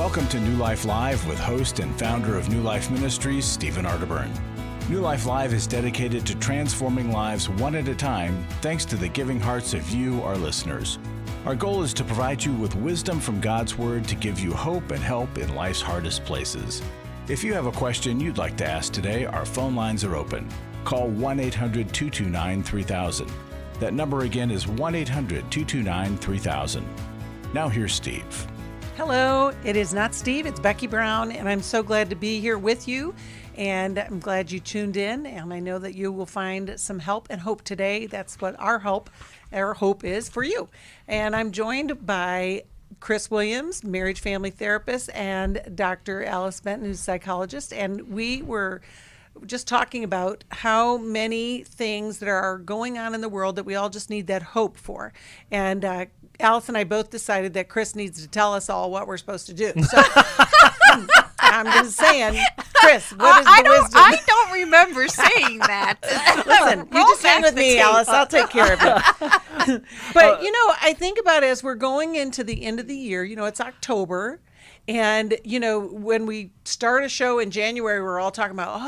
Welcome to New Life Live with host and founder of New Life Ministries, Stephen Arterburn. New Life Live is dedicated to transforming lives one at a time, thanks to the giving hearts of you, our listeners. Our goal is to provide you with wisdom from God's Word to give you hope and help in life's hardest places. If you have a question you'd like to ask today, our phone lines are open. Call 1-800-229-3000. That number again is 1-800-229-3000. Now here's Steve. Hello, it is not Steve, it's Becky Brown, and I'm so glad to be here with you, and I'm glad you tuned in, and I know that you will find some help and hope today. That's what our hope is for you. And I'm joined by Chris Williams, marriage family therapist, and Dr. Alice Benton, who's a psychologist, and we were just talking about how many things that are going on in the world that we all just need that hope for. And Alice and I both decided that Chris needs to tell us all what we're supposed to do. So I'm just saying, Chris, what is the wisdom? I don't remember saying that. Listen, you just hang with me, Alice. I'll take care of it. But, I think about it as we're going into the end of the year, it's October. And, when we start a show in January, we're all talking about,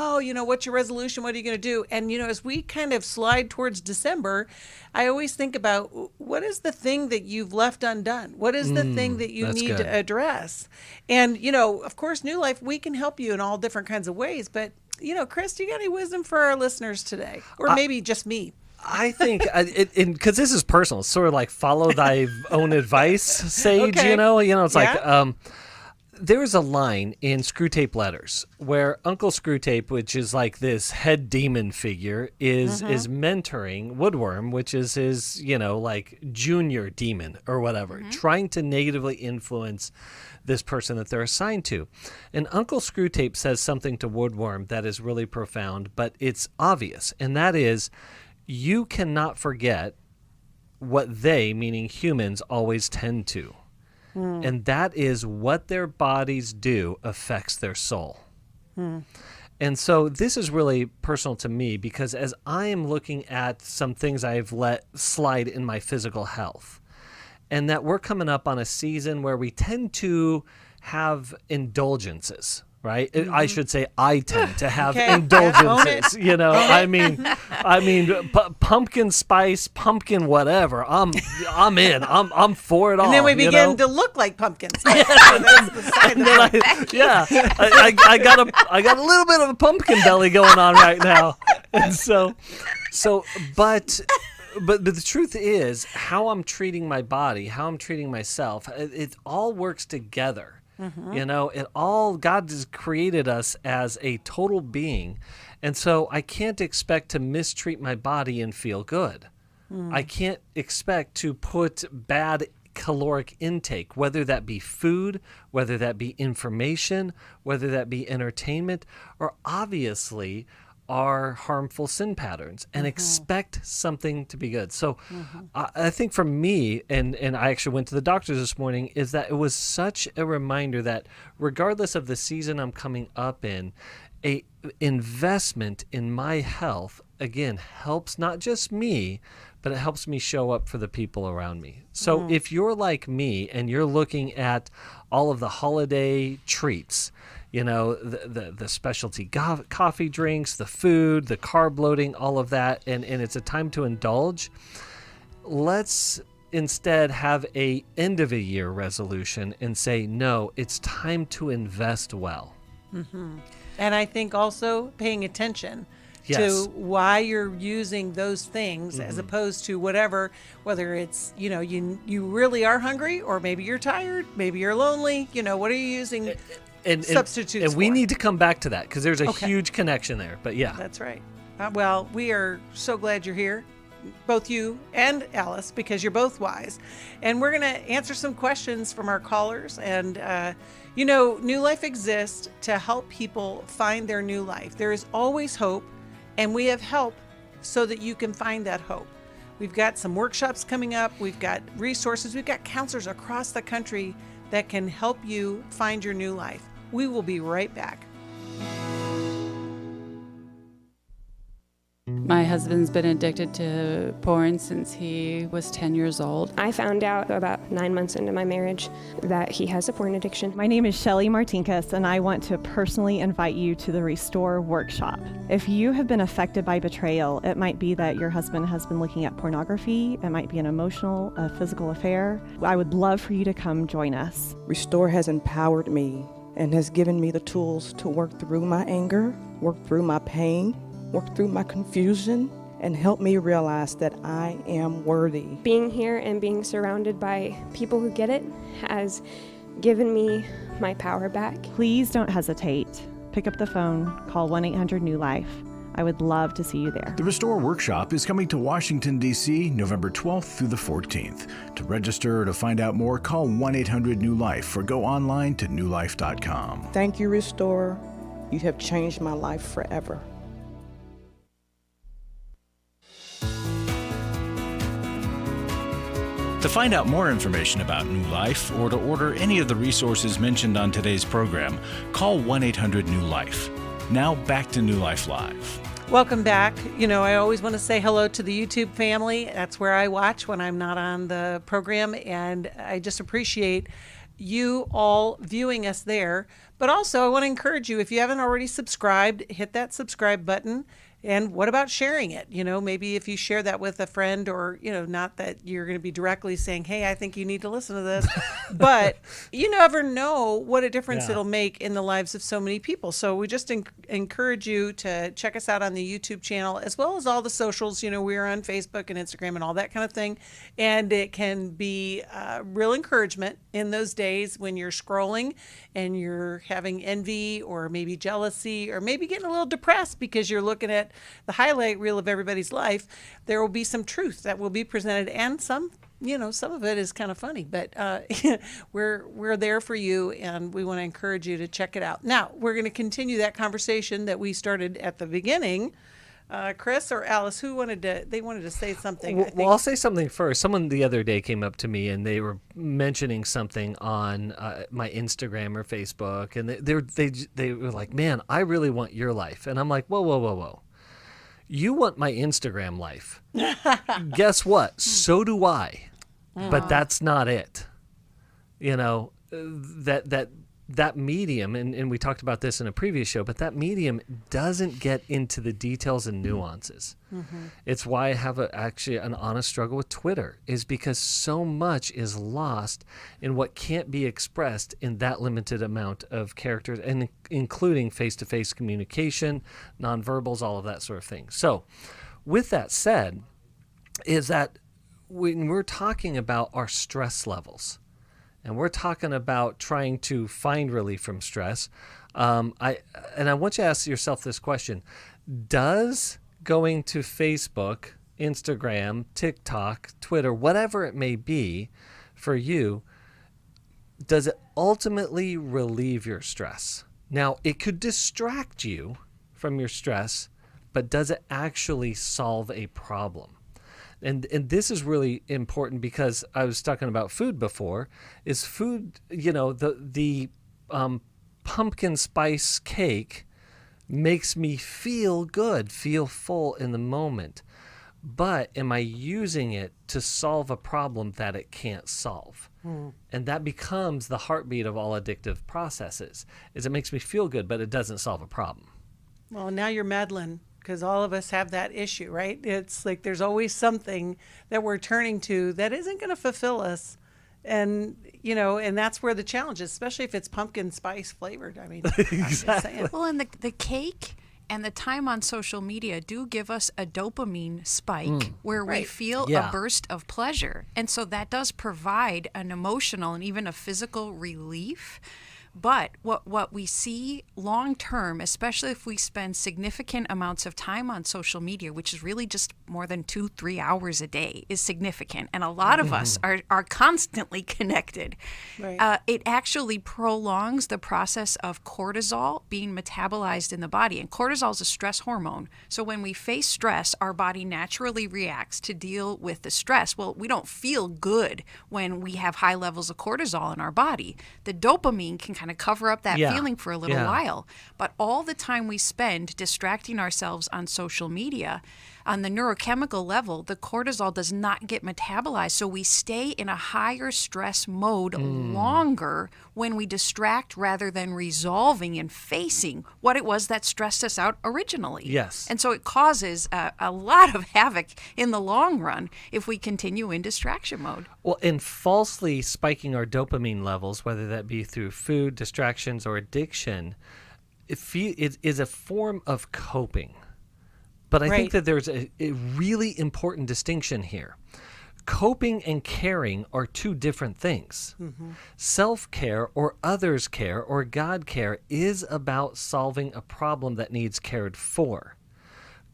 what's your resolution? What are you going to do? And, as we kind of slide towards December, I always think about what is the thing that you've left undone? What is the thing that you need to address? And, of course, New Life, we can help you in all different kinds of ways. But, Chris, do you got any wisdom for our listeners today? Or maybe just me? I think, because this is personal, it's sort of like follow thy own advice, sage, Okay. It's like, there is a line in Screwtape Letters where Uncle Screwtape, which is like this head demon figure, is mentoring Woodworm, which is his, like junior demon or whatever, trying to negatively influence this person that they're assigned to. And Uncle Screwtape says something to Woodworm that is really profound, but it's obvious. And that is, you cannot forget what they, meaning humans, always tend to. And that is what their bodies do affects their soul. And so this is really personal to me because as I am looking at some things I've let slide in my physical health, and that we're coming up on a season where we tend to have indulgences. Right? I should say I tend to have indulgences, I mean, pumpkin spice, pumpkin whatever. I'm in. I'm for it all. And then we begin to look like pumpkins. I got a little bit of a pumpkin belly going on right now. And but the truth is how I'm treating my body, how I'm treating myself, it all works together. God has created us as a total being. And so I can't expect to mistreat my body and feel good. I can't expect to put bad caloric intake, whether that be food, whether that be information, whether that be entertainment, or obviously are harmful sin patterns and expect something to be good. So I think for me, and I actually went to the doctors this morning, is that it was such a reminder that regardless of the season I'm coming up in, a investment in my health, again, helps not just me, but it helps me show up for the people around me. So if you're like me and you're looking at all of the holiday treats, the specialty coffee drinks, the food, the carb loading, all of that, and it's a time to indulge. Let's instead have a end of a year resolution and say, no, it's time to invest well. And I think also paying attention to why you're using those things as opposed to whether it's, you really are hungry or maybe you're tired, maybe you're lonely, what are you using substitutes and we for? need to come back to that because there's a huge connection there. But yeah. That's right. Well, we are so glad you're here, both you and Alice, because you're both wise. And we're going to answer some questions from our callers. And, New Life exists to help people find their new life. There is always hope, and we have help so that you can find that hope. We've got some workshops coming up. We've got resources. We've got counselors across the country that can help you find your new life. We will be right back. My husband's been addicted to porn since he was 10 years old. I found out about 9 months into my marriage that he has a porn addiction. My name is Shelly Martinkus, and I want to personally invite you to the Restore Workshop. If you have been affected by betrayal, it might be that your husband has been looking at pornography, it might be an emotional, physical affair. I would love for you to come join us. Restore has empowered me and has given me the tools to work through my anger, work through my pain, work through my confusion, and help me realize that I am worthy. Being here and being surrounded by people who get it has given me my power back. Please don't hesitate. Pick up the phone, call 1-800-NEW-LIFE. I would love to see you there. The Restore Workshop is coming to Washington, D.C., November 12th through the 14th. To register or to find out more, call 1-800-NEW-LIFE or go online to newlife.com. Thank you, Restore. You have changed my life forever. To find out more information about New Life or to order any of the resources mentioned on today's program, call 1-800-NEW-LIFE. Now back to New Life Live. Welcome back. You know, I always want to say hello to the YouTube family. That's where I watch when I'm not on the program, and I just appreciate you all viewing us there. But also, I want to encourage you, if you haven't already subscribed, hit that subscribe button. And what about sharing it? You know, maybe if you share that with a friend, or, you know, not that you're going to be directly saying, hey, I think you need to listen to this, but you never know what a difference it'll make in the lives of so many people. So we just encourage you to check us out on the YouTube channel, as well as all the socials. You know, we're on Facebook and Instagram and all that kind of thing. And it can be real encouragement in those days when you're scrolling and you're having envy or maybe jealousy, or maybe getting a little depressed because you're looking at the highlight reel of everybody's life. There will be some truth that will be presented, and some, you know, some of it is kind of funny, but we're there for you, and we want to encourage you to check it out. Now, we're going to continue that conversation that we started at the beginning. Chris or Alice, who wanted to say something? Well, I'll say something first. Someone the other day came up to me and they were mentioning something on my Instagram or Facebook, and they were like, "Man, I really want your life." And I'm like, "Whoa, whoa, whoa, whoa! You want my Instagram life? Guess what? So do I, but that's not it. You know, that medium, and we talked about this in a previous show, but that medium doesn't get into the details and nuances. Mm-hmm. It's why I have actually an honest struggle with Twitter, is because so much is lost in what can't be expressed in that limited amount of characters, and including face-to-face communication, nonverbals, all of that sort of thing. So with that said, is that when we're talking about our stress levels, and we're talking about trying to find relief from stress, I want you to ask yourself this question: does going to Facebook, Instagram, TikTok, Twitter, whatever it may be for you, does it ultimately relieve your stress? Now, it could distract you from your stress, but does it actually solve a problem? And this is really important, because I was talking about food before. Is food, you know, the pumpkin spice cake makes me feel good, feel full in the moment. But am I using it to solve a problem that it can't solve? And that becomes the heartbeat of all addictive processes, is it makes me feel good, but it doesn't solve a problem. Well, now you're meddling, because all of us have that issue, right? It's like there's always something that we're turning to that isn't going to fulfill us. And, you know, and that's where the challenge is, especially if it's pumpkin spice flavored. I mean, exactly. Well, and the cake and the time on social media do give us a dopamine spike where we feel a burst of pleasure. And so that does provide an emotional and even a physical relief. But what we see long term, especially if we spend significant amounts of time on social media, which is really just more than 2-3 hours a day, is significant. And a lot of us are constantly connected. Right. It actually prolongs the process of cortisol being metabolized in the body. And cortisol is a stress hormone. So when we face stress, our body naturally reacts to deal with the stress. Well, we don't feel good when we have high levels of cortisol in our body. The dopamine can kind of cover up that feeling for a little while. But all the time we spend distracting ourselves on social media, on the neurochemical level, the cortisol does not get metabolized. So we stay in a higher stress mode longer when we distract rather than resolving and facing what it was that stressed us out originally. Yes. And so it causes a lot of havoc in the long run if we continue in distraction mode. Well, and falsely spiking our dopamine levels, whether that be through food, distractions, or addiction, it is a form of coping. But I think that there's a really important distinction here. Coping and caring are two different things. Self-care or others' care or God care is about solving a problem that needs cared for.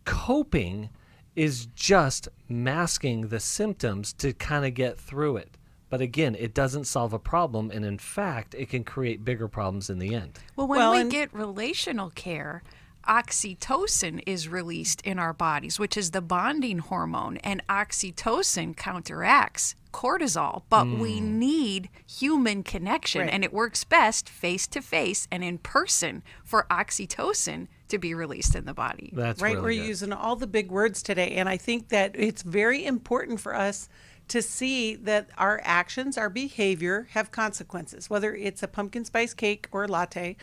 Coping is just masking the symptoms to kind of get through it. But again, it doesn't solve a problem, and in fact, it can create bigger problems in the end. Well, when we get relational care, oxytocin is released in our bodies, which is the bonding hormone, and oxytocin counteracts cortisol, but we need human connection, and it works best face to face and in person for oxytocin to be released in the body. That's right. Really We're good. using all the big words today, and I think that it's very important for us to see that our actions, our behavior have consequences, whether it's a pumpkin spice cake or a latte,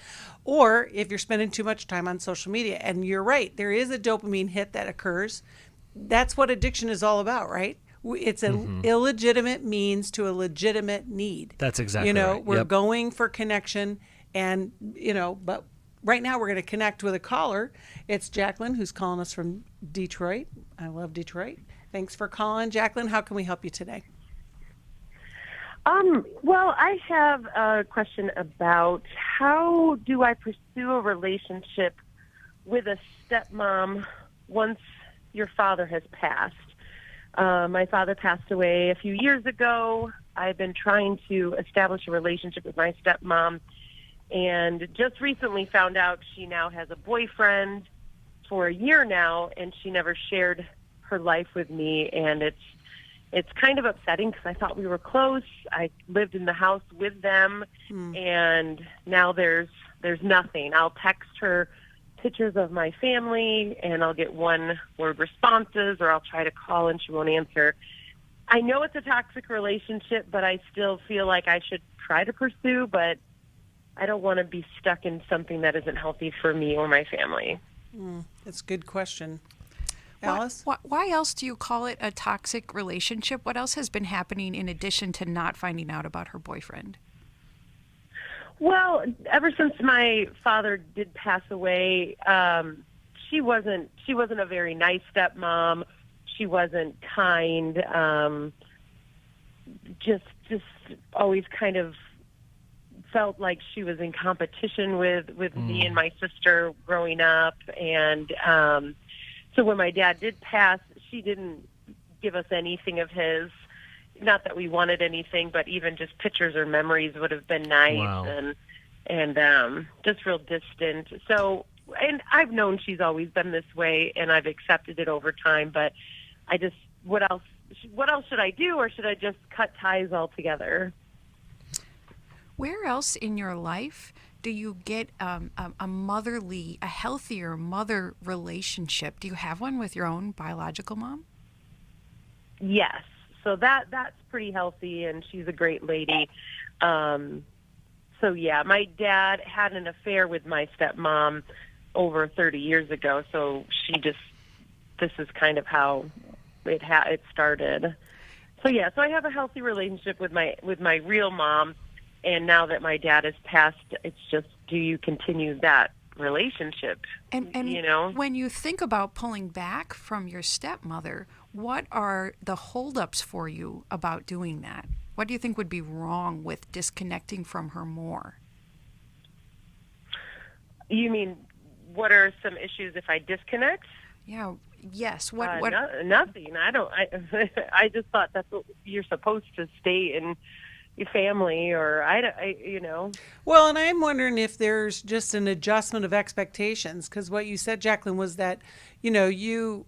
or if you're spending too much time on social media. And you're right, there is a dopamine hit that occurs. That's what addiction is all about, right? It's an illegitimate means to a legitimate need. That's exactly right. We're going for connection, and, but right now we're going to connect with a caller. It's Jacqueline, who's calling us from Detroit. I love Detroit. Thanks for calling, Jacqueline. How can we help you today? Well, I have a question about how do I pursue a relationship with a stepmom once your father has passed? My father passed away a few years ago. I've been trying to establish a relationship with my stepmom, and just recently found out she now has a boyfriend for a year now, and she never shared her life with me, and it's kind of upsetting because I thought we were close. I lived in the house with them, and now there's nothing. I'll text her pictures of my family, and I'll get one-word responses, or I'll try to call and she won't answer. I know it's a toxic relationship, but I still feel like I should try to pursue, but I don't want to be stuck in something that isn't healthy for me or my family. That's a good question. Alice? Why else do you call it a toxic relationship? What else has been happening in addition to not finding out about her boyfriend? Well, ever since my father did pass away, she wasn't a very nice stepmom. She wasn't kind. Just always kind of felt like she was in competition with me and my sister growing up, and so when my dad did pass, she didn't give us anything of his. Not that we wanted anything, but even just pictures or memories would have been nice. Wow. and just real distant. So, and I've known she's always been this way, and I've accepted it over time. But I just, what else should I do, or should I just cut ties altogether? Where else in your life do you get a healthier mother relationship? Do you have one with your own biological mom? Yes. So that's pretty healthy, and she's a great lady. So yeah, my dad had an affair with my stepmom over 30 years ago. So this is kind of how it started. So yeah, so I have a healthy relationship with my real mom. And now that my dad has passed, it's just, do you continue that relationship? And you know, when you think about pulling back from your stepmother, what are the holdups for you about doing that? What do you think would be wrong with disconnecting from her more? You mean, what are some issues if I disconnect? Yeah. Yes. What? Nothing. I just thought that's what you're supposed to stay in. Your family, or you know. Well, and I'm wondering if there's just an adjustment of expectations, because what you said, Jacqueline, was that, you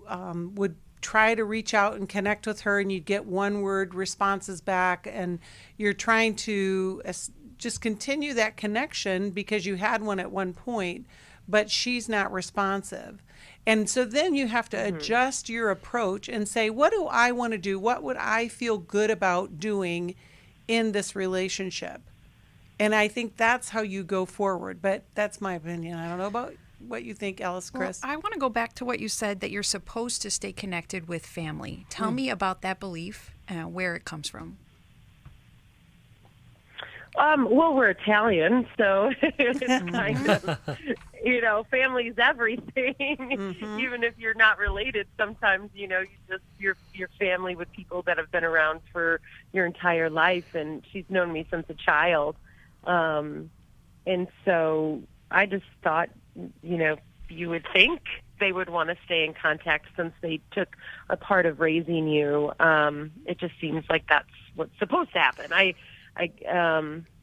would try to reach out and connect with her, and you'd get one-word responses back, and you're trying to just continue that connection because you had one at one point, but she's not responsive. And so then you have to adjust your approach and say, what do I want to do? What would I feel good about doing in this relationship? And I think that's how you go forward. But that's my opinion. I don't know about what you think, Alice, Chris. Well, I want to go back to what you said, that you're supposed to stay connected with family. Tell me about that belief and where it comes from. Well, we're Italian, so it's kind of, family's everything. Even if you're not related, sometimes, you just, your family with people that have been around for your entire life, and she's known me since a child. And so I just thought, you would think they would want to stay in contact since they took a part of raising you. It just seems like that's what's supposed to happen.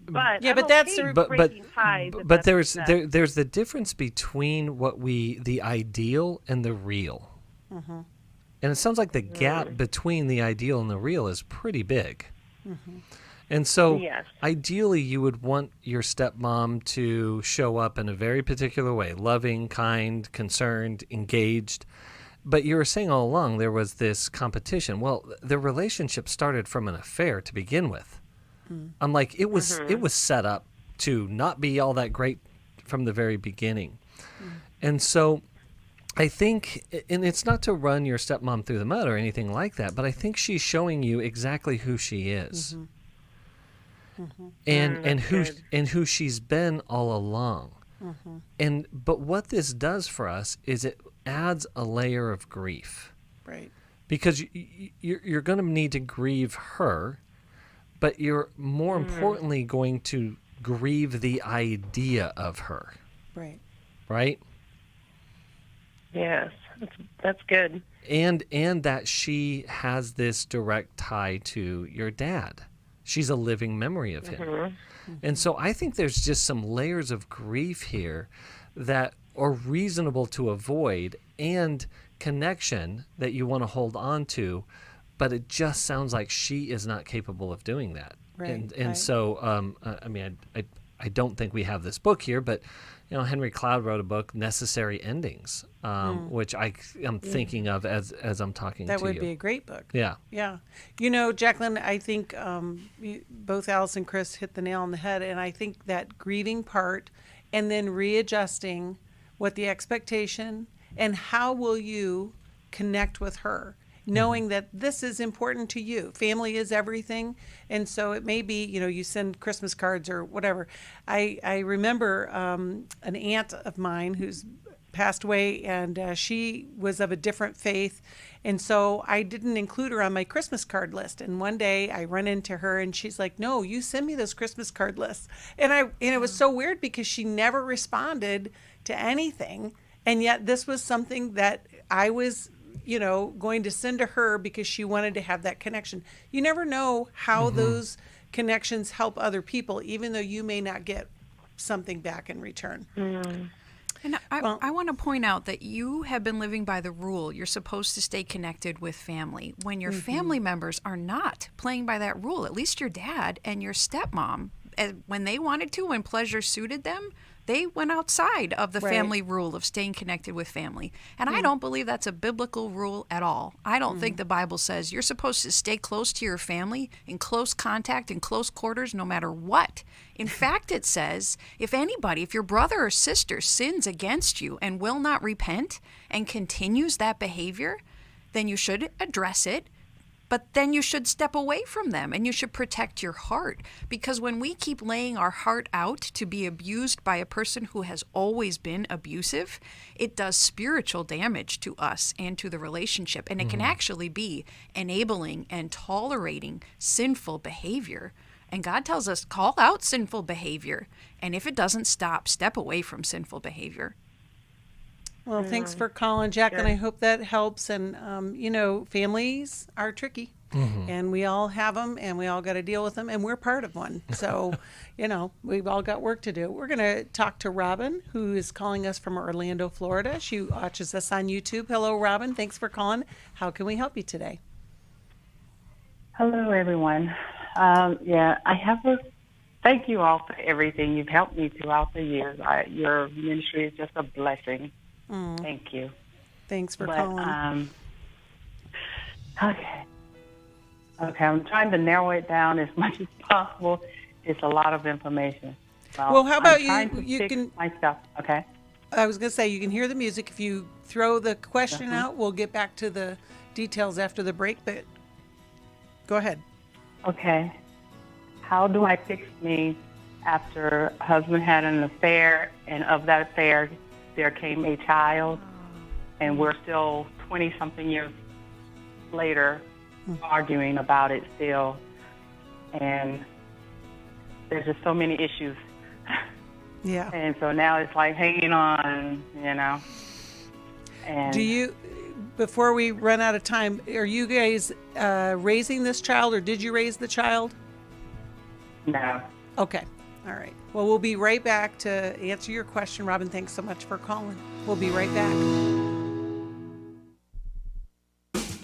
But there's the difference between the ideal and the real, and it sounds like the gap between the ideal and the real is pretty big. And so, ideally, you would want your stepmom to show up in a very particular way: loving, kind, concerned, engaged. But you were saying all along there was this competition. Well, the relationship started from an affair to begin with. I'm like, it was set up to not be all that great from the very beginning. And so I think, and it's not to run your stepmom through the mud or anything like that, but I think she's showing you exactly who she is. And who she's been all along. But what this does for us is it adds a layer of grief. Right. Because you're going to need to grieve her, but you're more importantly going to grieve the idea of her. Right. Right? Yes, that's good. And that she has this direct tie to your dad. She's a living memory of him. And so I think there's just some layers of grief here that are reasonable to avoid, and connection that you want to hold on to, but it just sounds like she is not capable of doing that. Right. And so, I don't think we have this book here, but Henry Cloud wrote a book, Necessary Endings, which I am thinking of as I'm talking to you. That would be a great book. Yeah. Yeah. Jacqueline, I think both Alice and Chris hit the nail on the head, and I think that grieving part and then readjusting what the expectation and how will you connect with her, knowing that this is important to you. Family is everything. And so it may be, you send Christmas cards or whatever. I remember an aunt of mine who's passed away, and she was of a different faith. And so I didn't include her on my Christmas card list. And one day I run into her and she's like, no, you send me those Christmas card lists. And it was so weird because she never responded to anything. And yet this was something that I was going to send to her because she wanted to have that connection. You never know how those connections help other people, even though you may not get something back in return. And I want to point out that you have been living by the rule. You're supposed to stay connected with family. When your family members are not playing by that rule, at least your dad and your stepmom, when they wanted to, when pleasure suited them, they went outside of the family rule of staying connected with family. And I don't believe that's a biblical rule at all. I don't think the Bible says you're supposed to stay close to your family, in close contact, in close quarters, no matter what. In fact, it says, if your brother or sister sins against you and will not repent and continues that behavior, then you should address it. But then you should step away from them and you should protect your heart. Because when we keep laying our heart out to be abused by a person who has always been abusive, it does spiritual damage to us and to the relationship. And it can actually be enabling and tolerating sinful behavior. And God tells us, call out sinful behavior. And if it doesn't stop, step away from sinful behavior. Well, thanks for calling, Jacqueline. I hope that helps. And, families are tricky, and we all have them, and we all got to deal with them, and we're part of one. So, we've all got work to do. We're going to talk to Robin, who is calling us from Orlando, Florida. She watches us on YouTube. Hello, Robin. Thanks for calling. How can we help you today? Hello, everyone. Thank you all for everything. You've helped me throughout the years. Your ministry is just a blessing. Thank you. Thanks for calling. Okay, I'm trying to narrow it down as much as possible. It's a lot of information. Well, how about you can myself. Okay. I was going to say, you can hear the music. If you throw the question out, we'll get back to the details after the break, but go ahead. Okay. How do I fix me after husband had an affair, and of that affair there came a child, and we're still 20-something years later arguing about it still, and there's just so many issues. Yeah. And so now it's like hanging on, you know. And do you, before we run out of time, are you guys raising this child, or did you raise the child? No. Okay. All right. Well, we'll be right back to answer your question. Robin, thanks so much for calling. We'll be right back.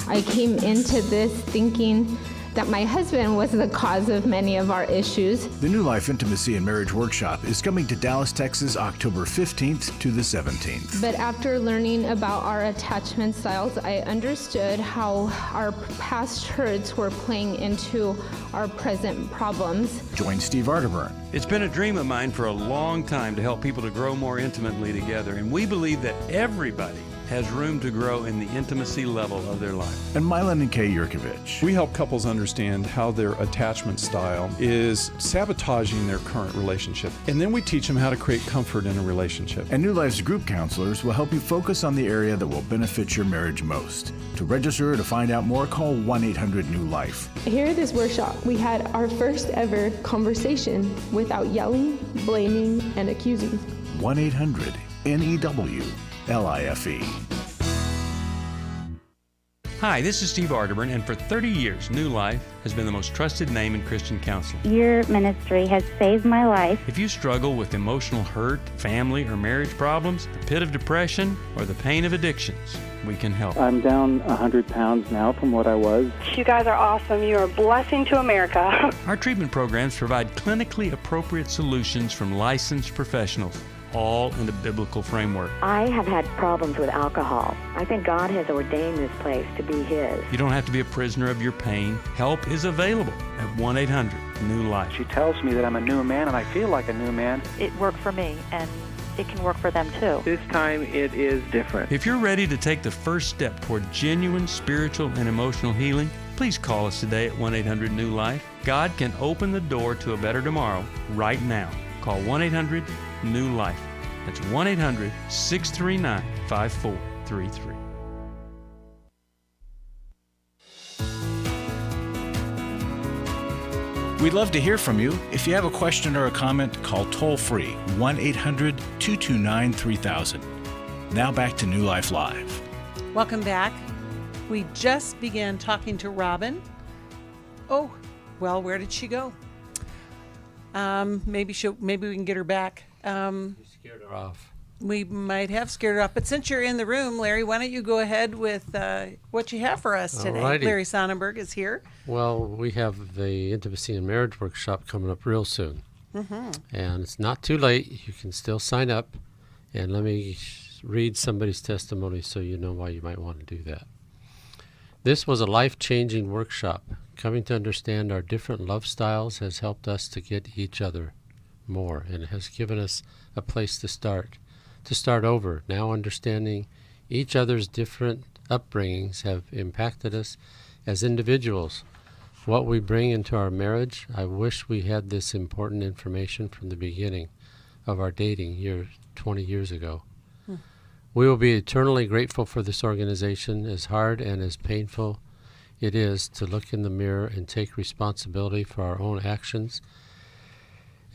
I came into this thinking that my husband was the cause of many of our issues. The New Life Intimacy and Marriage Workshop is coming to Dallas, Texas, October 15th to the 17th. But after learning about our attachment styles, I understood how our past hurts were playing into our present problems. Join Steve Arterburn. It's been a dream of mine for a long time to help people to grow more intimately together, and we believe that everybody has room to grow in the intimacy level of their life. And Milan Yerkovich. We help couples understand how their attachment style is sabotaging their current relationship. And then we teach them how to create comfort in a relationship. And New Life's group counselors will help you focus on the area that will benefit your marriage most. To register or to find out more, call 1-800-NEW-LIFE. Here at this workshop, we had our first ever conversation without yelling, blaming, and accusing. 1-800-NEW-LIFE. Hi, this is Steve Arterburn, and for 30 years, New Life has been the most trusted name in Christian counseling. Your ministry has saved my life. If you struggle with emotional hurt, family or marriage problems, the pit of depression, or the pain of addictions, we can help. I'm down 100 pounds now from what I was. You guys are awesome. You are a blessing to America. Our treatment programs provide clinically appropriate solutions from licensed professionals, all in the biblical framework. I have had problems with alcohol. I think God has ordained this place to be His. You don't have to be a prisoner of your pain. Help is available at 1-800-NEW-LIFE. She tells me that I'm a new man, and I feel like a new man. It worked for me, and it can work for them too. This time it is different. If you're ready to take the first step toward genuine spiritual and emotional healing, please call us today at 1-800-NEW-LIFE. God can open the door to a better tomorrow right now. Call 1-800-NEW-LIFE. That's 1-800-639-5433. We'd love to hear from you. If you have a question or a comment, call toll-free 1-800-229-3000. Now back to New Life Live. Welcome back. We just began talking to Robin. Oh, well, where did she go? Maybe we can get her back. You scared her off. We might have scared her off. But since you're in the room, Larry, why don't you go ahead with what you have for us today? Alrighty. Larry Sonnenberg is here. Well, we have the Intimacy and Marriage Workshop coming up real soon. Mm-hmm. And it's not too late. You can still sign up. And let me read somebody's testimony so you know why you might want to do that. This was a life-changing workshop. Coming to understand our different love styles has helped us to get each other more, and it has given us a place to start over. Now understanding each other's different upbringings have impacted us as individuals. What we bring into our marriage, I wish we had this important information from the beginning of our dating 20 years ago. We will be eternally grateful for this organization, as hard and as painful it is to look in the mirror and take responsibility for our own actions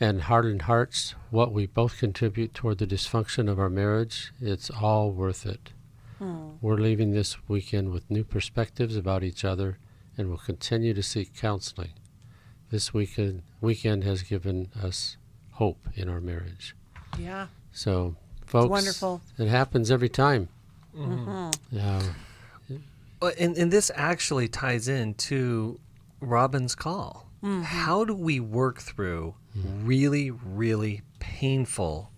and hardened hearts, what we both contribute toward the dysfunction of our marriage. It's all worth it. We're leaving this weekend with new perspectives about each other and will continue to seek counseling. This weekend has given us hope in our marriage. Yeah. So, folks, it's wonderful. It happens every time. Well, and this actually ties into Robin's call. How do we work through really, really painful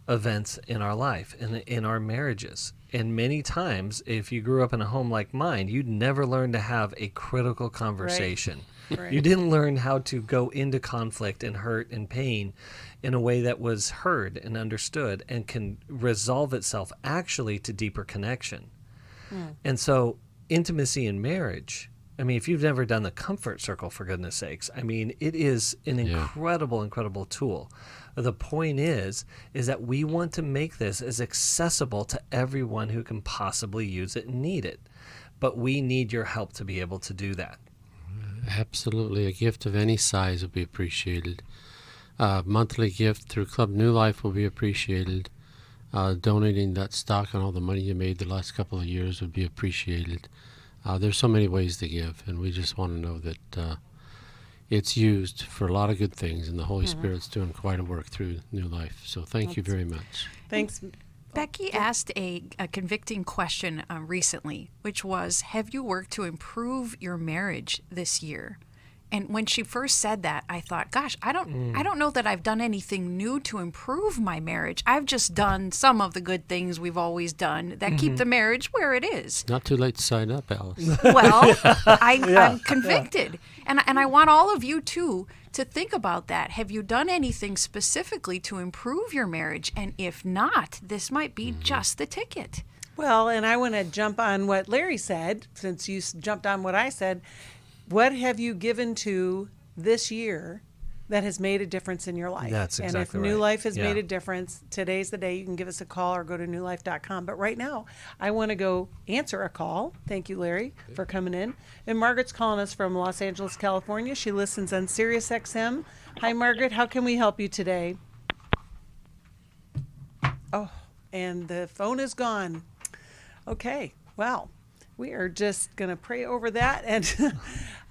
events in our life and in our marriages. And many times, if you grew up in a home like mine, you'd never learn to have a critical conversation. Right. You didn't learn how to go into conflict and hurt and pain in a way that was heard and understood and can resolve itself actually to deeper connection. And so intimacy in marriage, I mean, if you've never done the comfort circle, for goodness sakes, I mean, it is an incredible tool. The point is that we want to make this as accessible to everyone who can possibly use it and need it. But we need your help to be able to do that. Absolutely. A gift of any size will be appreciated. Monthly gift through Club New Life will be appreciated. Donating that stock and all the money you made the last couple of years would be appreciated. There's so many ways to give, and we just want to know that it's used for a lot of good things, and the Holy Spirit's doing quite a work through New Life. So thank you very much. Thanks. Becky asked a convicting question recently, which was, have you worked to improve your marriage this year? And when she first said that, I thought, gosh, I don't know that I've done anything new to improve my marriage. I've just done some of the good things we've always done that keep the marriage where it is. Not too late to sign up, Alice. Well, I'm convicted. And I want all of you, too, to think about that. Have you done anything specifically to improve your marriage? And if not, this might be just the ticket. Well, and I want to jump on what Larry said, since you jumped on what I said. What have you given to this year that has made a difference in your life? That's exactly right. And if New Life has made a difference, today's the day. You can give us a call or go to newlife.com. But right now, I want to go answer a call. Thank you, Larry, for coming in. And Margaret's calling us from Los Angeles, California. She listens on Sirius XM. Hi, Margaret. How can we help you today? Oh, and the phone is gone. Okay, well, we are just going to pray over that. And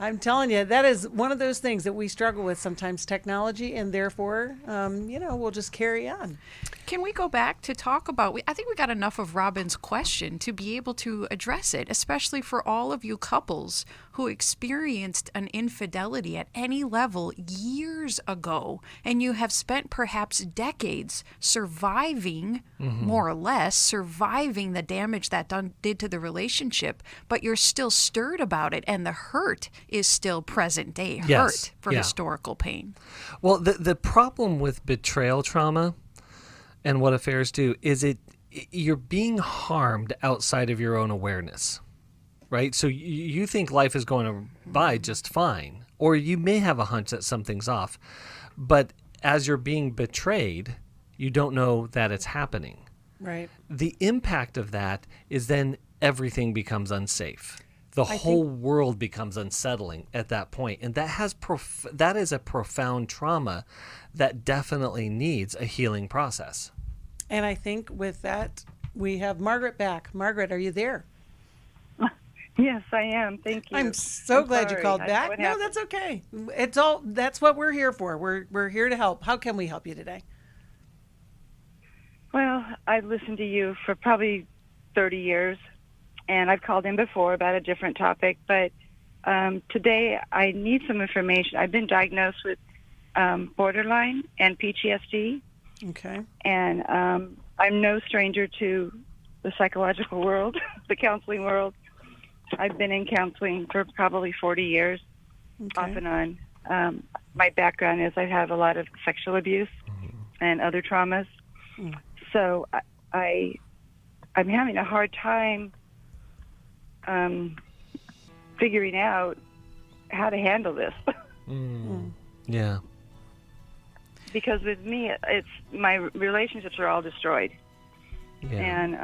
I'm telling you, that is one of those things that we struggle with sometimes, technology, and therefore, we'll just carry on. Can we go back to talk about, I think we got enough of Robin's question to be able to address it, especially for all of you couples who experienced an infidelity at any level years ago, and you have spent perhaps decades surviving, more or less, surviving the damage that did to the relationship, but you're still stirred about it, and the hurt is still present day hurt for historical pain. Well, the problem with betrayal trauma and what affairs do is you're being harmed outside of your own awareness, right? So you think life is going by just fine, or you may have a hunch that something's off, but as you're being betrayed, you don't know that it's happening. Right. The impact of that is then everything becomes unsafe. The whole world becomes unsettling at that point, and that is a profound trauma that definitely needs a healing process. And I think with that, we have Margaret back. Margaret, are you there? Yes, I am. Thank you. I'm glad you called back. No, that's okay. That's what we're here for. We're here to help. How can we help you today? Well, I've listened to you for probably 30 years, and I've called in before about a different topic, but today I need some information. I've been diagnosed with borderline and PTSD. Okay. And I'm no stranger to the psychological world, the counseling world. I've been in counseling for probably 40 years, off and on. My background is I have a lot of sexual abuse and other traumas. So I'm having a hard time figuring out how to handle this. Yeah. Because with me, it's my relationships are all destroyed, and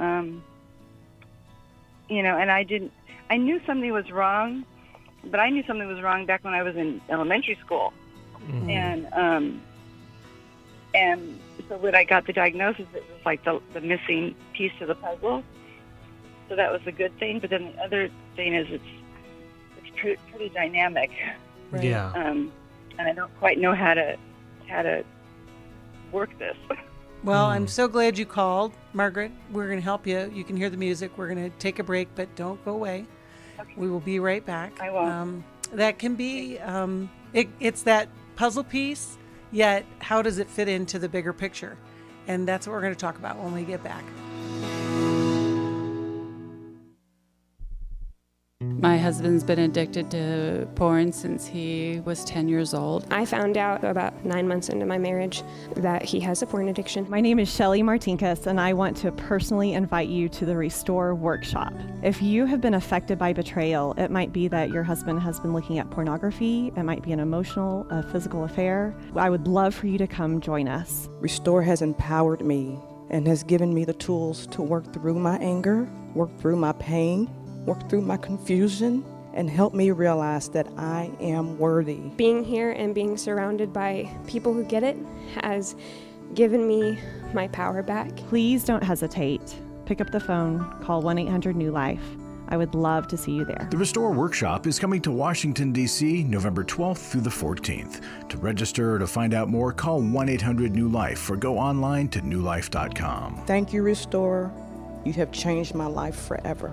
and I knew something was wrong, but I knew something was wrong back when I was in elementary school, and so when I got the diagnosis, it was like the missing piece to the puzzle. So that was a good thing, but then the other thing is it's pretty dynamic, right? Yeah, and I don't quite know how to work this. Well, I'm so glad you called, Margaret. We're going to help you. You can hear the music. We're going to take a break, but don't go away. Okay. We will be right back. I won't. That can be, it's that puzzle piece, yet how does it fit into the bigger picture? And that's what we're going to talk about when we get back. My husband's been addicted to porn since he was 10 years old. I found out about 9 months into my marriage that he has a porn addiction. My name is Shelly Martinkus, and I want to personally invite you to the Restore Workshop. If you have been affected by betrayal, it might be that your husband has been looking at pornography, it might be an emotional, a physical affair. I would love for you to come join us. Restore has empowered me and has given me the tools to work through my anger, work through my pain, work through my confusion, and help me realize that I am worthy. Being here and being surrounded by people who get it has given me my power back. Please don't hesitate. Pick up the phone, call 1-800-NEW-LIFE. I would love to see you there. The Restore Workshop is coming to Washington, D.C., November 12th through the 14th. To register or to find out more, call 1-800-NEW-LIFE or go online to newlife.com. Thank you, Restore. You have changed my life forever.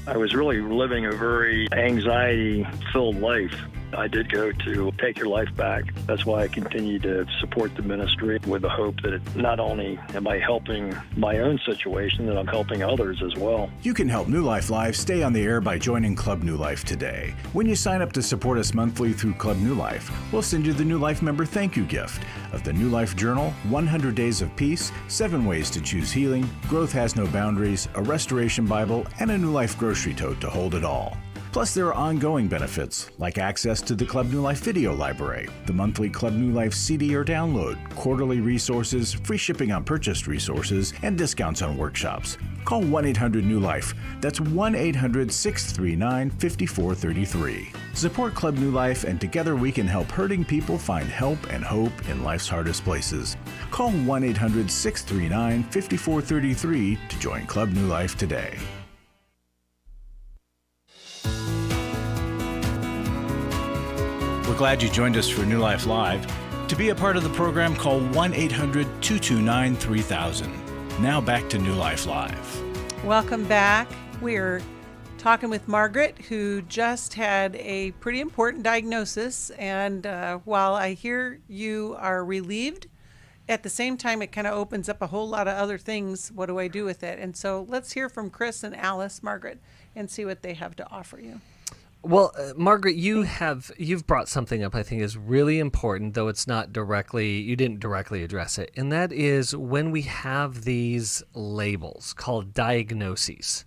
I was really living a very anxiety-filled life. I did go to Take Your Life Back. That's why I continue to support the ministry with the hope that not only am I helping my own situation, that I'm helping others as well. You can help New Life Live stay on the air by joining Club New Life today. When you sign up to support us monthly through Club New Life, we'll send you the New Life member thank you gift of the New Life Journal, 100 Days of Peace, 7 Ways to Choose Healing, Growth Has No Boundaries, a Restoration Bible, and a New Life grocery tote to hold it all. Plus, there are ongoing benefits, like access to the Club New Life video library, the monthly Club New Life CD or download, quarterly resources, free shipping on purchased resources, and discounts on workshops. Call 1-800-NEW-LIFE. That's 1-800-639-5433. Support Club New Life, and together we can help hurting people find help and hope in life's hardest places. Call 1-800-639-5433 to join Club New Life today. We're glad you joined us for New Life Live. To be a part of the program, call 1-800-229-3000. Now back to New Life Live. Welcome back. We're talking with Margaret, who just had a pretty important diagnosis. And while I hear you are relieved, at the same time, it kind of opens up a whole lot of other things. What do I do with it? And so let's hear from Chris and Alice, Margaret, and see what they have to offer you. Well, Margaret, you've brought something up I think is really important, though it's not you didn't directly address it, and that is when we have these labels called diagnoses,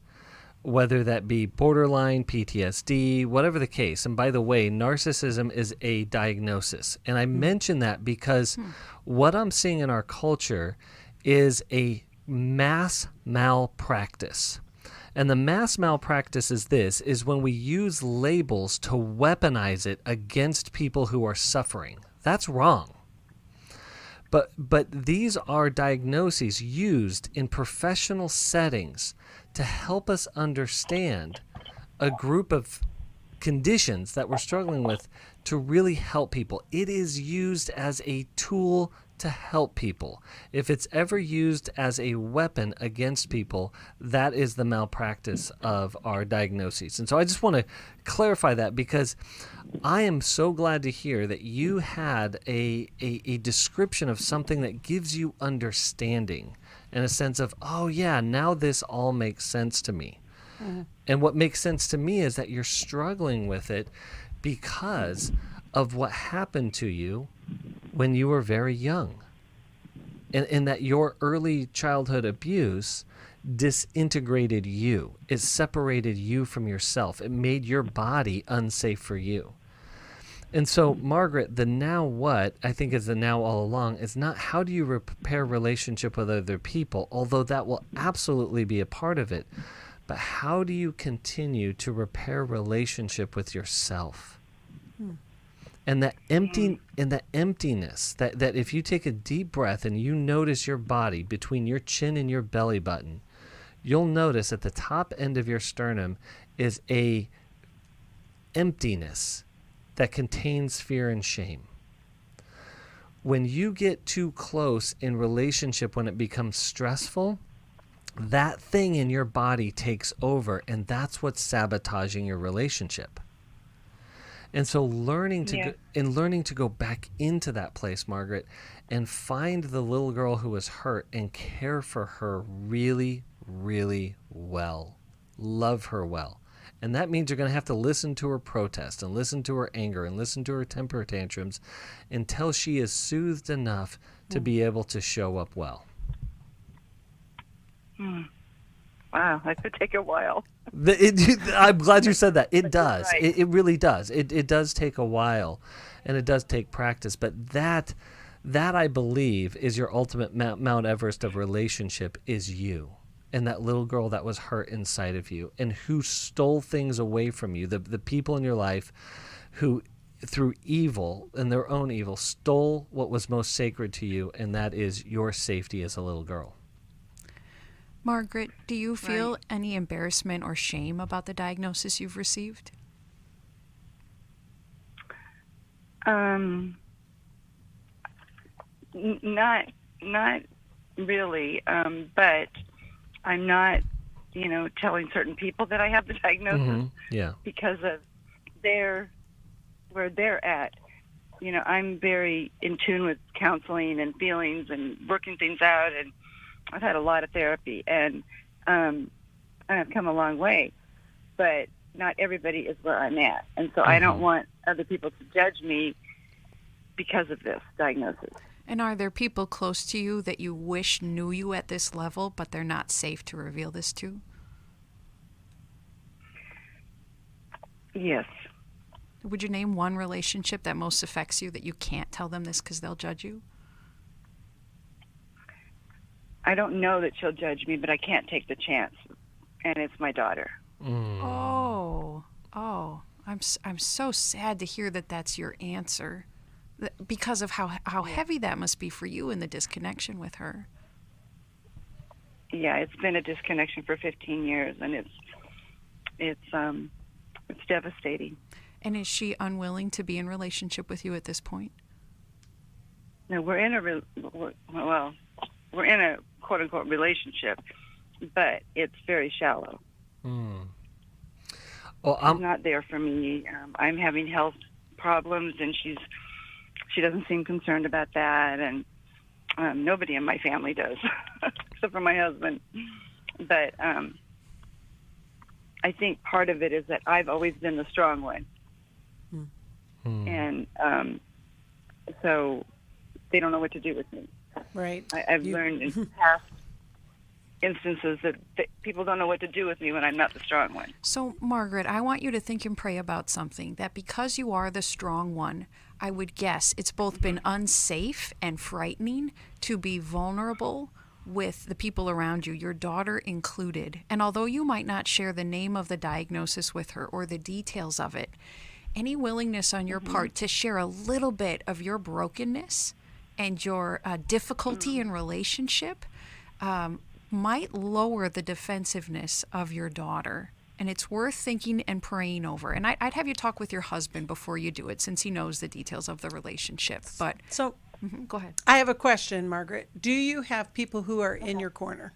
whether that be borderline, PTSD, whatever the case. And by the way, narcissism is a diagnosis. And I mention that because what I'm seeing in our culture is a mass malpractice. And the mass malpractice is when we use labels to weaponize it against people who are suffering. That's wrong. But these are diagnoses used in professional settings to help us understand a group of conditions that we're struggling with to really help people. It is used as a tool to help people. If it's ever used as a weapon against people, that is the malpractice of our diagnoses. And so I just want to clarify that, because I am so glad to hear that you had a description of something that gives you understanding and a sense of, oh yeah, now this all makes sense to me. Mm-hmm. And what makes sense to me is that you're struggling with it because of what happened to you when you were very young, and that your early childhood abuse disintegrated you. It separated you from yourself. It made your body unsafe for you. And so, Margaret, the now what, I think is the now all along, is not how do you repair relationship with other people, although that will absolutely be a part of it, but how do you continue to repair relationship with yourself? And that emptiness, that if you take a deep breath and you notice your body between your chin and your belly button, you'll notice at the top end of your sternum is a emptiness that contains fear and shame. When you get too close in relationship, when it becomes stressful, that thing in your body takes over, and that's what's sabotaging your relationship. And so learning to go back into that place, Margaret, and find the little girl who was hurt and care for her really, really well. Love her well. And that means you're going to have to listen to her protest and listen to her anger and listen to her temper tantrums until she is soothed enough to be able to show up well. Wow, that could take a while. I'm glad you said that. It does. Right. It really does. It does take a while, and it does take practice. But that I believe is your ultimate Mount Everest of relationship is you. And that little girl that was hurt inside of you and who stole things away from you, the people in your life who, through evil and their own evil, stole what was most sacred to you, and that is your safety as a little girl. Margaret, do you feel any embarrassment or shame about the diagnosis you've received? Not really, but I'm not, telling certain people that I have the diagnosis because of where they're at. I'm very in tune with counseling and feelings and working things out, and I've had a lot of therapy, and I've come a long way, but not everybody is where I'm at, and so I don't want other people to judge me because of this diagnosis. And are there people close to you that you wish knew you at this level, but they're not safe to reveal this to? Yes. Would you name one relationship that most affects you that you can't tell them this because they'll judge you? I don't know that she'll judge me, but I can't take the chance, and it's my daughter. Oh, I'm so sad to hear that that's your answer, because of how heavy that must be for you in the disconnection with her. Yeah, it's been a disconnection for 15 years, and it's devastating. And is she unwilling to be in relationship with you at this point? No, we're in a quote unquote relationship, but it's very shallow. Well, she's not there for me. I'm having health problems, and she doesn't seem concerned about that, and nobody in my family does, except for my husband. But I think part of it is that I've always been the strong one, and so they don't know what to do with me. Right. I've learned in past instances that people don't know what to do with me when I'm not the strong one. So, Margaret, I want you to think and pray about something, that because you are the strong one, I would guess it's both been unsafe and frightening to be vulnerable with the people around you, your daughter included. And although you might not share the name of the diagnosis with her or the details of it, any willingness on your part to share a little bit of your brokenness and your difficulty in relationship might lower the defensiveness of your daughter. And it's worth thinking and praying over. And I'd have you talk with your husband before you do it, since he knows the details of the relationship. But so, go ahead. I have a question, Margaret. Do you have people who are in your corner?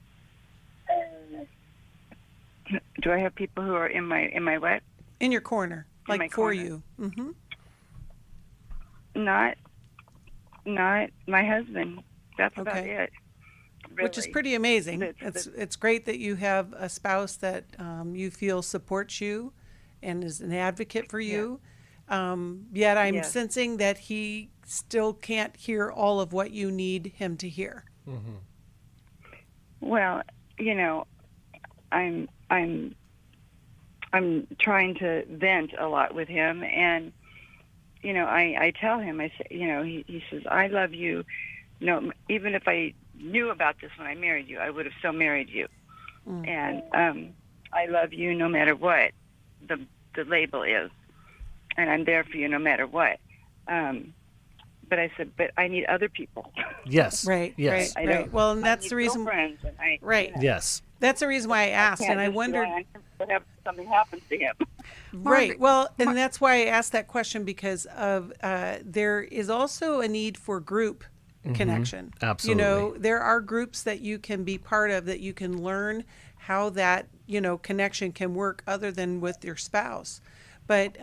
Do I have people who are in my what? In your corner, in like for you. Not my husband. That's about it. Really. Which is pretty amazing. It's great that you have a spouse that you feel supports you and is an advocate for you. Yet I'm sensing that he still can't hear all of what you need him to hear. Well, I'm trying to vent a lot with him, and I tell him, I say, he says, I love you. Even if I knew about this when I married you, I would have still married you. And I love you no matter what the label is, and I'm there for you no matter what. But I said, but I need other people. Yes. Right. Yes. Right. Well, and that's the reason. Right. Yes. That's the reason why I asked, and I wondered what if something happens to him. Right. Well, and that's why I asked that question, because of there is also a need for group connection. Absolutely. There are groups that you can be part of, that you can learn how that connection can work other than with your spouse. But,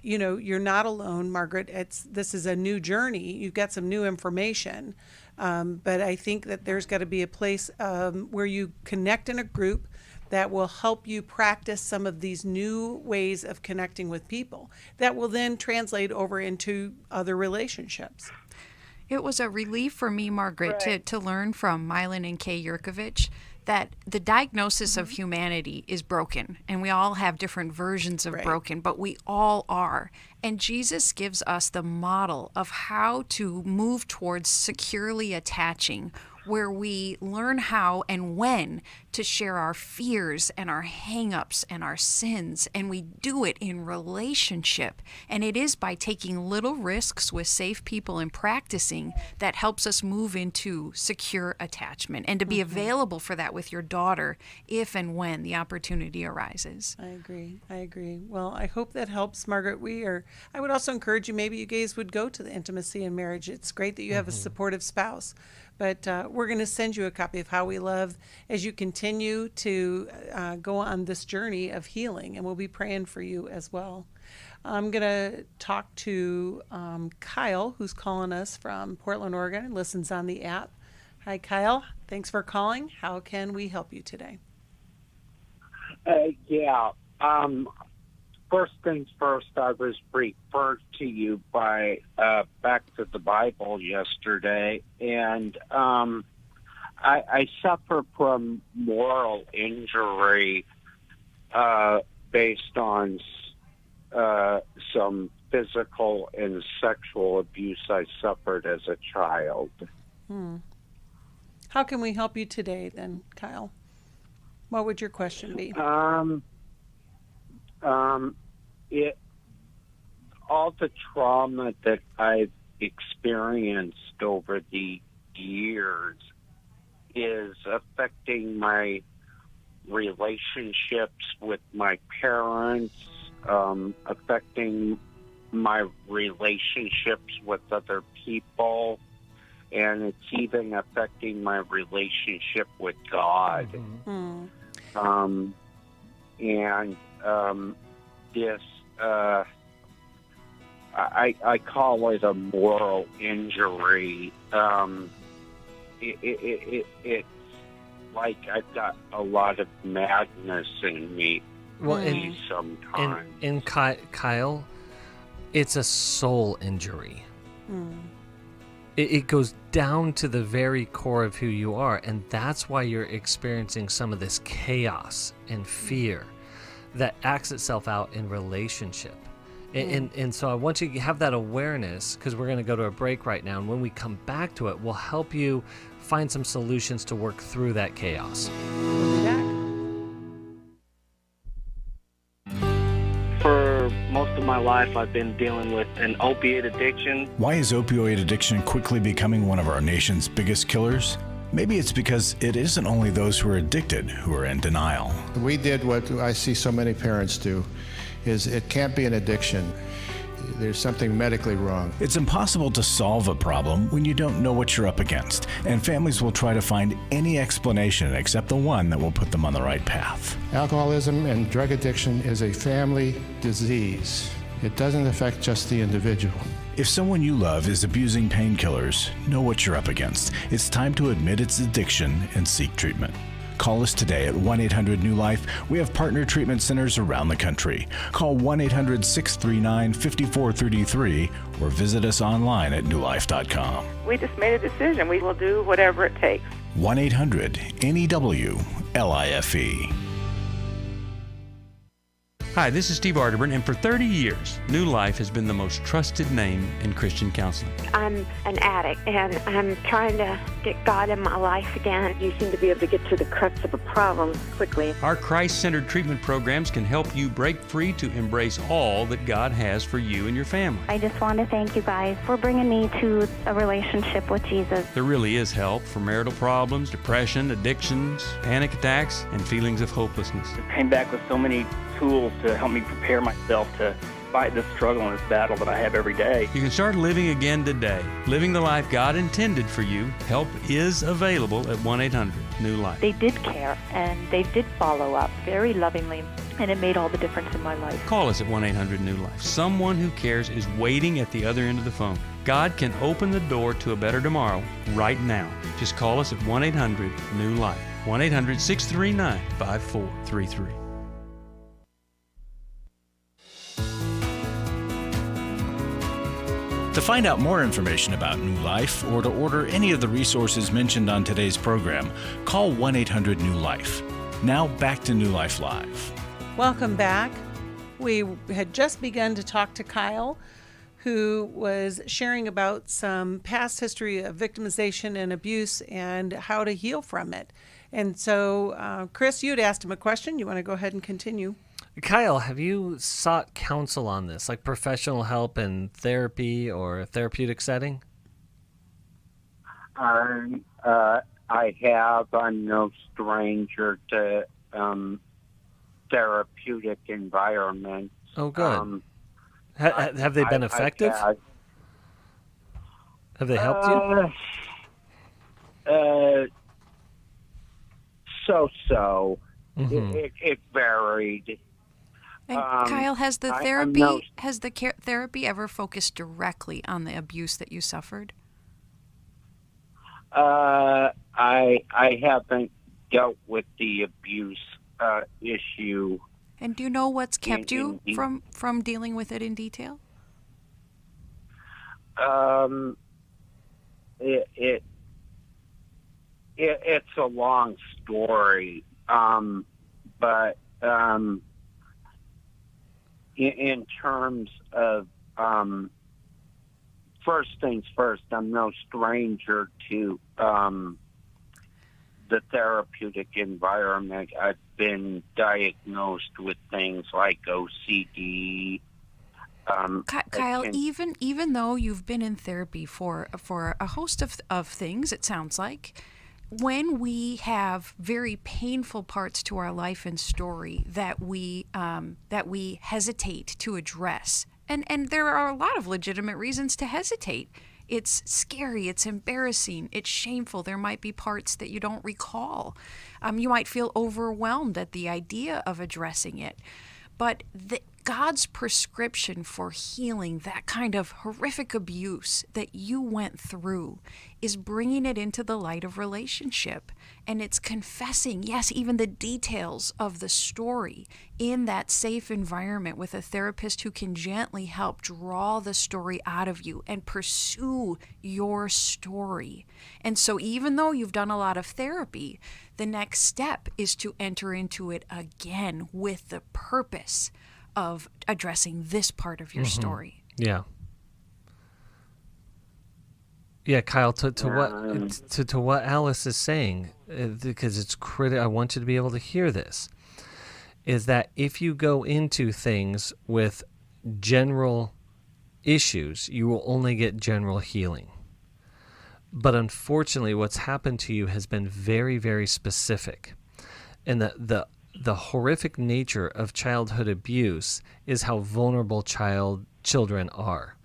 you're not alone, Margaret. This is a new journey. You've got some new information. But I think that there's got to be a place where you connect in a group that will help you practice some of these new ways of connecting with people that will then translate over into other relationships. It was a relief for me, Margaret, to learn from Milan and Yerkovich that the diagnosis of humanity is broken, and we all have different versions of broken, but we all are. And Jesus gives us the model of how to move towards securely attaching, where we learn how and when to share our fears and our hang-ups and our sins, and we do it in relationship. And it is by taking little risks with safe people and practicing that helps us move into secure attachment, and to be available for that with your daughter if and when the opportunity arises. I agree. Well, I hope that helps, Margaret. I would also encourage you, maybe you guys would go to the Intimacy in Marriage. It's great that you have a supportive spouse. But we're going to send you a copy of How We Love as you continue to go on this journey of healing, and we'll be praying for you as well. I'm going to talk to Kyle, who's calling us from Portland, Oregon, and listens on the app. Hi, Kyle. Thanks for calling. How can we help you today? First things first, I was referred to you by Back to the Bible yesterday, and I suffer from moral injury based on some physical and sexual abuse I suffered as a child. How can we help you today then, Kyle? What would your question be? All the trauma that I've experienced over the years is affecting my relationships with my parents, affecting my relationships with other people, and it's even affecting my relationship with God. This, I call it a moral injury. It's like I've got a lot of madness in me sometimes. And Kyle, it's a soul injury. It goes down to the very core of who you are, and that's why you're experiencing some of this chaos and fear that acts itself out in relationship. And so I want you to have that awareness, because we're going to go to a break right now, and when we come back to it, we'll help you find some solutions to work through that chaos. We'll be back. For most of my life, I've been dealing with an opiate addiction. Why is opioid addiction quickly becoming one of our nation's biggest killers? Maybe it's because it isn't only those who are addicted who are in denial. We did what I see so many parents do, is it can't be an addiction. There's something medically wrong. It's impossible to solve a problem when you don't know what you're up against, and families will try to find any explanation except the one that will put them on the right path. Alcoholism and drug addiction is a family disease. It doesn't affect just the individual. If someone you love is abusing painkillers, know what you're up against. It's time to admit its addiction and seek treatment. Call us today at 1-800-NEW-LIFE. We have partner treatment centers around the country. Call 1-800-639-5433 or visit us online at newlife.com. We just made a decision. We will do whatever it takes. 1-800-NEW-LIFE. Hi, this is Steve Arterburn, and for 30 years, New Life has been the most trusted name in Christian counseling. I'm an addict, and I'm trying to get God in my life again. You seem to be able to get to the crux of a problem quickly. Our Christ-centered treatment programs can help you break free to embrace all that God has for you and your family. I just want to thank you guys for bringing me to a relationship with Jesus. There really is help for marital problems, depression, addictions, panic attacks, and feelings of hopelessness. I came back with so many tools to help me prepare myself to fight this struggle and this battle that I have every day. You can start living again today, living the life God intended for you. Help is available at 1-800-NEW-LIFE. They did care, and they did follow up very lovingly. And it made all the difference in my life. Call us at 1-800-NEW-LIFE. Someone who cares is waiting at the other end of the phone. God can open the door to a better tomorrow right now. Just call us at 1-800-NEW-LIFE. 1-800-639-5433. To find out more information about New Life or to order any of the resources mentioned on today's program, call 1-800-NEW-LIFE. Now back to New Life Live. Welcome back. We had just begun to talk to Kyle, who was sharing about some past history of victimization and abuse and how to heal from it. And so, Chris, you had asked him a question. You want to go ahead and continue? Kyle, have you sought counsel on this, like professional help in therapy or a therapeutic setting? I have. I'm no stranger to therapeutic environments. Oh, good. Have they been effective? Have they helped you? So-so. Mm-hmm. It varied. And Kyle, has the therapy ever focused directly on the abuse that you suffered? I haven't dealt with the abuse issue. And do you know what's kept you from dealing with it in detail? It's a long story, but in terms of first things first, I'm no stranger to the therapeutic environment. I've been diagnosed with things like OCD. Kyle, even though you've been in therapy for a host of things, it sounds like, when we have very painful parts to our life and story that we hesitate to address, and there are a lot of legitimate reasons to hesitate. It's scary, it's embarrassing, it's shameful. There might be parts that you don't recall. You might feel overwhelmed at the idea of addressing it. But God's prescription for healing that kind of horrific abuse that you went through is bringing it into the light of relationship. And it's confessing, yes, even the details of the story in that safe environment with a therapist who can gently help draw the story out of you and pursue your story. And so even though you've done a lot of therapy, the next step is to enter into it again with the purpose of addressing this part of your story. Yeah. Yeah, Kyle, to what Alice is saying, because it's critical, I want you to be able to hear this, is that if you go into things with general issues, you will only get general healing. But unfortunately, what's happened to you has been very, very specific. And the horrific nature of childhood abuse is how vulnerable children are.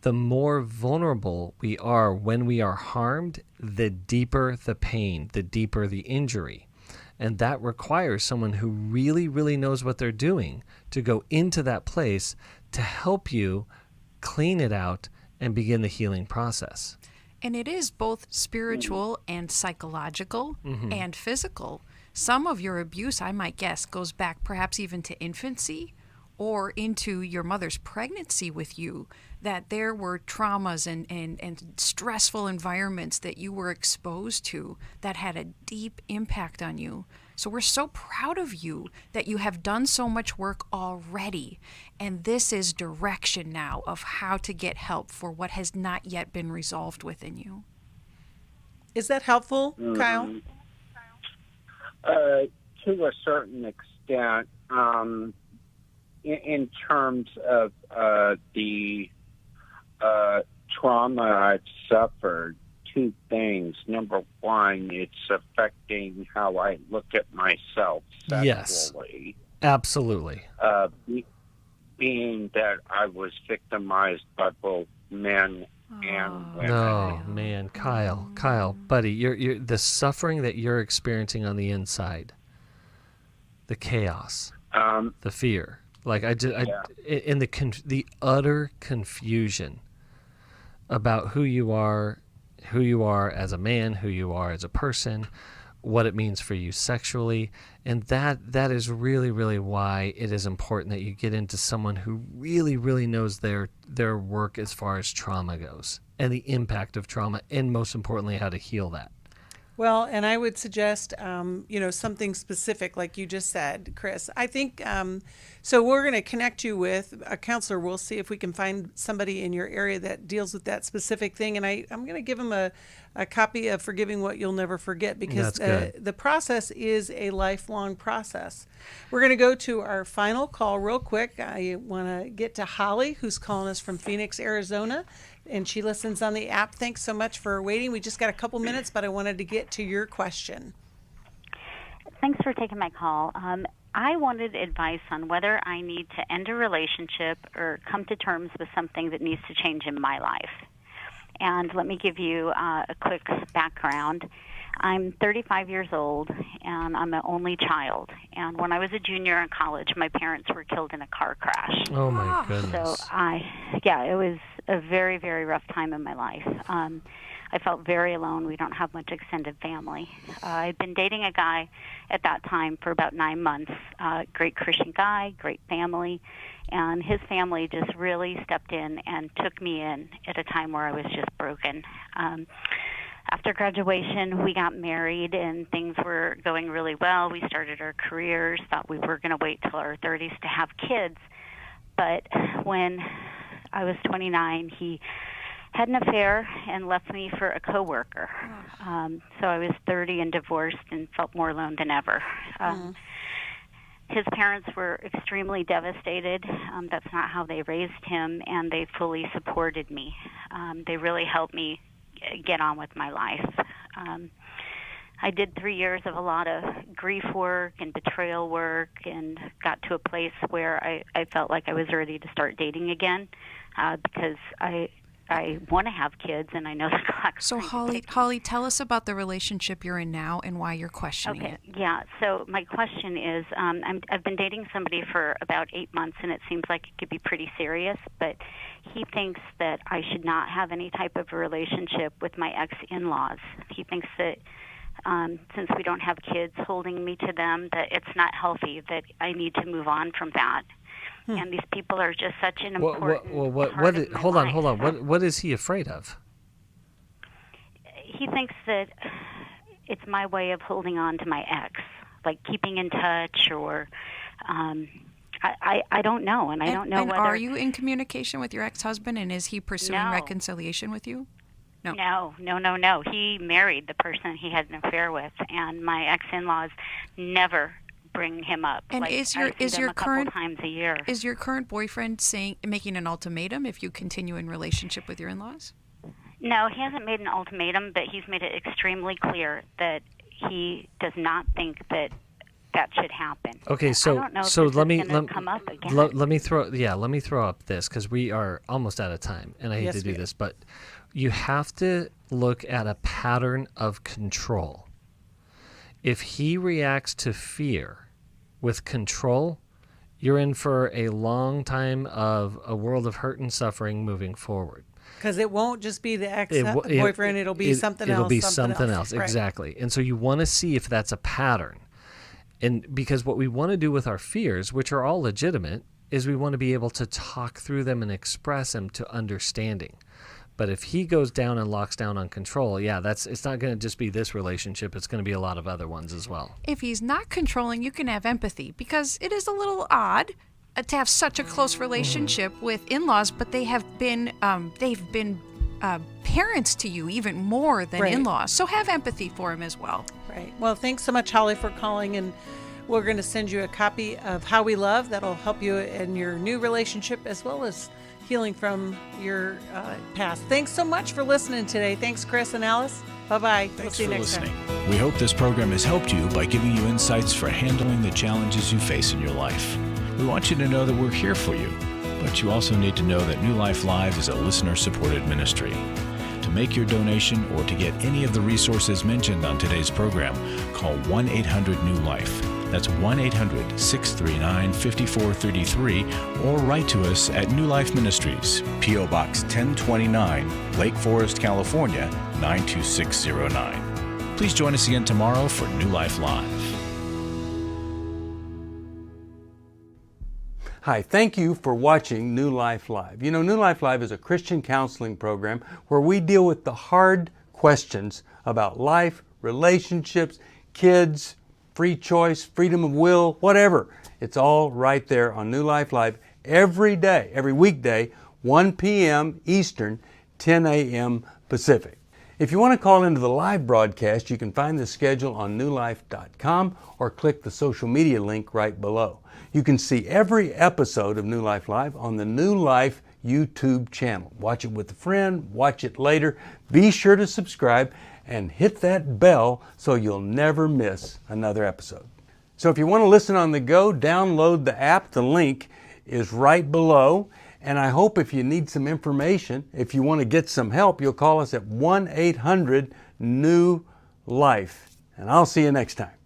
The more vulnerable we are when we are harmed, the deeper the pain, the deeper the injury. And that requires someone who really, really knows what they're doing to go into that place to help you clean it out and begin the healing process. And it is both spiritual and psychological and physical. Some of your abuse, I might guess, goes back perhaps even to infancy or into your mother's pregnancy with you, that there were traumas and stressful environments that you were exposed to that had a deep impact on you. So we're so proud of you that you have done so much work already. And this is direction now of how to get help for what has not yet been resolved within you. Is that helpful, Kyle? To a certain extent, in terms of the trauma I've suffered, two things. Number one, it's affecting how I look at myself sexually. Yes, absolutely. Being that I was victimized by both men and women. Oh man, Kyle, buddy, you're the suffering that you're experiencing on the inside, the chaos, The fear. Like in the utter confusion about who you are as a man, who you are as a person, what it means for you sexually, and that is really, really why it is important that you get into someone who really, really knows their work as far as trauma goes, and the impact of trauma, and most importantly, how to heal that. Well, and I would suggest, something specific, like you just said, Chris. I think, so we're going to connect you with a counselor. We'll see if we can find somebody in your area that deals with that specific thing. And I'm going to give them a copy of Forgiving What You'll Never Forget, because the process is a lifelong process. We're going to go to our final call real quick. I want to get to Holly, who's calling us from Phoenix, Arizona. And she listens on the app. Thanks so much for waiting. We just got a couple minutes, but I wanted to get to your question. Thanks for taking my call. I wanted advice on whether I need to end a relationship or come to terms with something that needs to change in my life. And let me give you a quick background. I'm 35 years old, and I'm an only child. And when I was a junior in college, my parents were killed in a car crash. Oh, my goodness. So it was a very, very rough time in my life. I felt very alone. We don't have much extended family. I'd been dating a guy at that time for about 9 months. Great Christian guy, great family. And his family just really stepped in and took me in at a time where I was just broken. After graduation, we got married, and things were going really well. We started our careers, thought we were going to wait till our 30s to have kids. But when I was 29, he had an affair and left me for a coworker. So I was 30 and divorced and felt more alone than ever. His parents were extremely devastated. That's not how they raised him, and they fully supported me. They really helped me get on with my life. I did 3 years of a lot of grief work and betrayal work, and got to a place where I felt like I was ready to start dating again, because I want to have kids, and I know the clock's So Holly, tell us about the relationship you're in now and why you're questioning it. Yeah, so my question is, I've been dating somebody for about 8 months, and it seems like it could be pretty serious, but he thinks that I should not have any type of a relationship with my ex-in-laws. He thinks that since we don't have kids holding me to them, that it's not healthy, that I need to move on from that. And these people are just such an important part of my life. Hold on. What is he afraid of? He thinks that it's my way of holding on to my ex, like keeping in touch, or I don't know, and I don't know whether. Are you in communication with your ex-husband, and is he pursuing reconciliation with you? No. He married the person he had an affair with, and my ex-in-laws never bring him up. And like, is your current times a year? Is your current boyfriend making an ultimatum if you continue in relationship with your in-laws? No, he hasn't made an ultimatum, but he's made it extremely clear that he does not think that should happen. Okay, so I don't know if let me come up again. let me throw up this, because we are almost out of time, and I hate to do this, but you have to look at a pattern of control. If he reacts to fear with control, you're in for a long time of a world of hurt and suffering moving forward. Because it won't just be the ex-boyfriend, it'll be something else. It'll be something else, right. Exactly. And so you want to see if that's a pattern. And because what we want to do with our fears, which are all legitimate, is we want to be able to talk through them and express them to understanding. But if he goes down and locks down on control, it's not going to just be this relationship. It's going to be a lot of other ones as well. If he's not controlling, you can have empathy, because it is a little odd to have such a close relationship with in-laws, but they've been parents to you even more than in-laws. So have empathy for him as well. Right. Well, thanks so much, Holly, for calling, and we're going to send you a copy of How We Love. That'll help you in your new relationship, as well as healing from your past. Thanks so much for listening today. Thanks, Chris and Alice. Bye-bye. Thanks we'll see you for next listening. time. We hope this program has helped you by giving you insights for handling the challenges you face in your life. We want you to know that we're here for you, but you also need to know that New Life Live is a listener-supported ministry. To make your donation or to get any of the resources mentioned on today's program, call 1-800-NEW-LIFE. That's 1-800-639-5433, or write to us at New Life Ministries, P.O. Box 1029, Lake Forest, California, 92609. Please join us again tomorrow for New Life Live. Hi, thank you for watching New Life Live. You know, New Life Live is a Christian counseling program where we deal with the hard questions about life, relationships, kids, free choice, freedom of will, whatever. It's all right there on New Life Live every day, every weekday, 1 p.m. Eastern, 10 a.m. Pacific. If you want to call into the live broadcast, you can find the schedule on newlife.com or click the social media link right below. You can see every episode of New Life Live on the New Life YouTube channel. Watch it with a friend, watch it later. Be sure to subscribe and hit that bell so you'll never miss another episode. So if you want to listen on the go, download the app. The link is right below. And I hope if you need some information, if you want to get some help, you'll call us at 1-800-NEW-LIFE. And I'll see you next time.